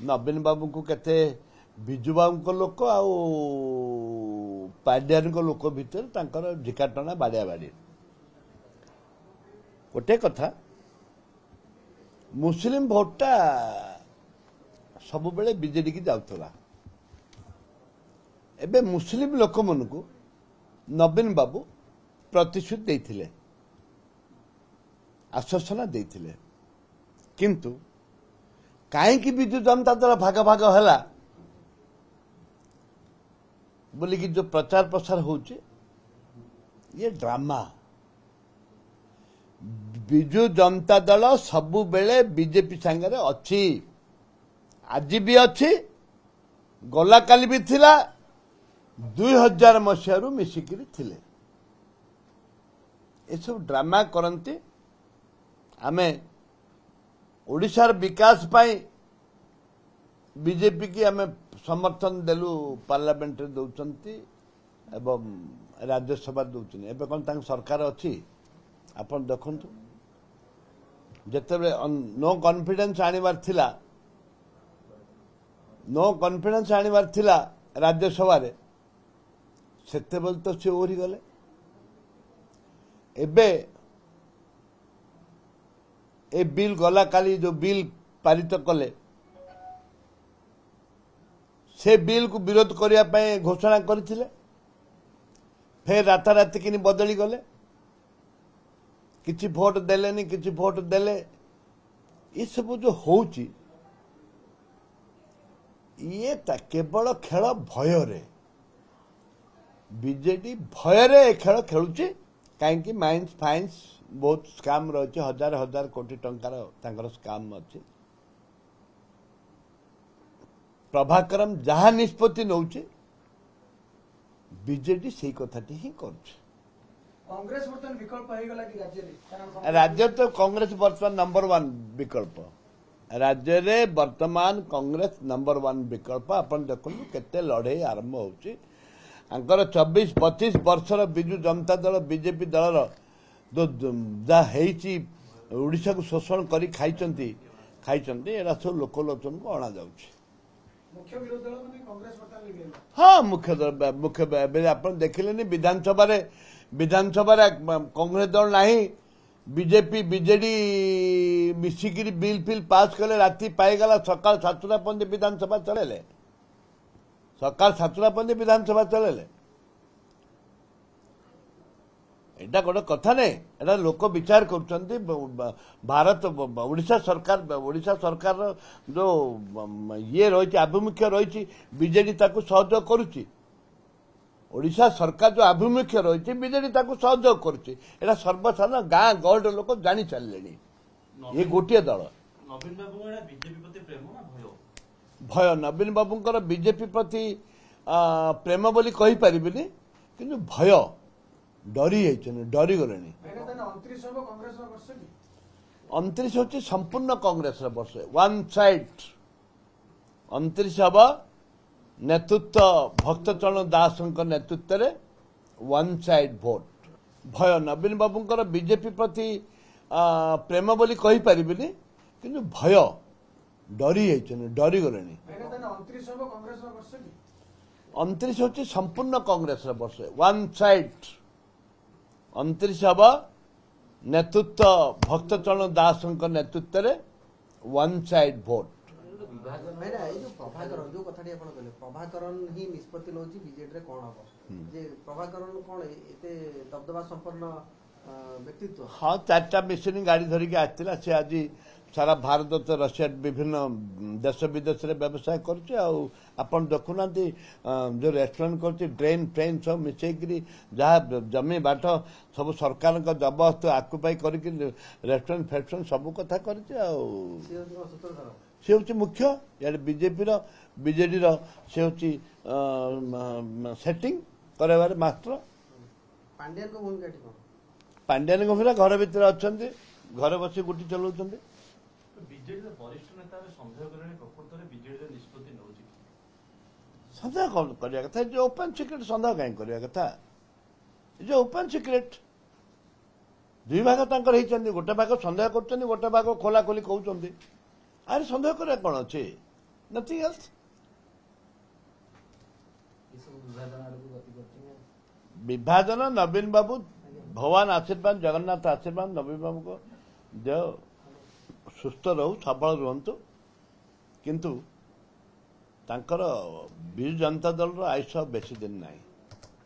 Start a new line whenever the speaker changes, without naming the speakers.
नवीन बाबू को केते विजु बाबू लोक आउ पांड्यान लोक भितर तांकर ढिकाटना बाड़िया बाड़ी गोटे कथा मुस्लिम भोटा सब बेले बीजेडी की जाउतला एबे मुस्लिम लोक मन को नवीन बाबू प्रतिश्रुति देथिले आश्वासना देथिले किंतु कहीं विजु जनता दल भाग भाग है बोली कि जो प्रचार प्रसार होचे ये ड्रामा विजु जनता दल सबु बेले बीजेपी सांगरे अच्छी आज भी अच्छी गला काली भी थिला 2000 मसीह मिसिकी थिले ये सब ड्रामा करती आमे ओडिशार विकास पाई बीजेपी की आमे समर्थन देलु पार्लियामेंट रे दउचंती एवं राज्यसभा दउचन एबे कोन तांग सरकार अछि आपण देखंतु जते नो कॉन्फिडेंस आनिबार थिला नो कॉन्फिडेंस आनिबार थिला राज्यसभा रे सेते बोल तो से ओरी गले एबे ए बिल गला काली जो बिल पारित कले से बिल को विरोध करने घोषणा करथिले फिर राताराति किनी बदली गले किछि भोट देलेनी किछि भोट देले ये सब जो होउची ये केवल खेल भय रे बीजेडी भय रे खेल खेलुची कहीं माइंस फाइन्स बहुत स्काम रही हजार हजार कोटी टंकार स्काम अच्छे प्रभाकरम जहाँ निष्पत्ति नौचे बीजेडी से कथाटी ही
कांग्रेस बर्तमान विकल्प होइगला कि
राज्य तो कांग्रेस बर्तमान नंबर 1 विकल्प राज्य रे वर्तमान कांग्रेस नंबर 1 विकल्प अपन देखु केते लड़े आरंभ होची अंकर 24-25 वर्षर विजु जनता दल बीजेपी दलर जा ओडिशा को शोषण करी खाइचंती एरा सब लोकलोचन को अणा जाउछि
मुख्य विरोधी दल माने कांग्रेस बर्तमान लिगेला
हाँ मुख्य अपन देखिलेनी विधानसभा रे कांग्रेस दल नाही बीजेपी बीजेडी मिसिकी बिल फिल पास कले राति पाईगला सकाळ 7टा पर्यंत विधानसभा चलेले सकाळ 7टा पर्यंत विधानसभा चलेले एटा गोटे कथा नहीं एटा लोक विचार कर भारत ओडिशा सरकार जो ये रही आभिमुख्य रही बीजेडी ताकू सहयोग करुच्ची ओडिशा सरकार जो आभिमुख्य रही बीजेडी ताकू सहयोग करुच्ची एटा सर्वसाधारण गाँ गहल लोक जानी चलिले ये गोटे दल
नवीन बाबू बीजेपी प्रति प्रेम ना
भय नवीन बाबूंकर बीजेपी प्रति प्रेम बोली कहि परिबिनी किंतु भय डरी डरी गले 29 हूँ संपूर्ण कांग्रेस वर्ष वन साइड 29 हम नेतृत्व भक्तचरण दास नेतृत्व में वन साइड भोट भय नवीन बाबूंकर बीजेपी प्रति प्रेम बोली कहि परिबिनी किंतु भय डरी डरी गले 29 हूँ संपूर्ण कांग्रेस वर्ष वन साइड 29 हम नेतृत्व भक्तचरण दास नेतृत्व में वन साइड भोट
प्रभाकरण जो कथाटी आपण कहले प्रभाकरण ही निष्पत्ति नौची बीजेडी रे कोन हबो जे प्रभाकरण कोन एते दबदबा संपन्न व्यक्तित्व
हाँ 4टा मिशन गाड़ी धरिक आसला से आज सारा भारत तो रशिया विभिन्न देश विदेश रे व्यवसाय करছে ଆଉ आपण देखुना जो रेस्टोरेंट करছে ड्रेन ट्रेन सब मिसेकरी जहाँ जमी बाट सब सरकार का जबरदस्त आकुपाई करके रेस्टोरेंट फेस्टोरेंट सब कथा करছে ଆଉ से हूँ मुख्य यार बीजेडी से हूँ सेटिंग कर मास्टर पांड्यान को भूमिका घर भितर अच्छा घर बस गुटी चलाउछन
बीजेडी वरिष्ठ नेता संदेह करें प्रकृत में बीजेडी निष्पत्ति नौची
संदेह कौन करिया कथा जो ओपन सिक्रेट संदेह कहीं करिया कथा जो ओपन सिक्रेट दुई भाग तांकर गोटे भाग संदेह कर गोटे भाग खोला खोली कहते अरे संदेह कर कौन अच्छे नथिंग एल्स। विभाजन नवीन बाबू भगवान आशीर्वाद जगन्नाथ आशीर्वाद नवीन बाबू को देह सुस्थ रहू सबल रुहतु किंतु तांकर विजु जनता दल आयुष बेसी दिन नहीं।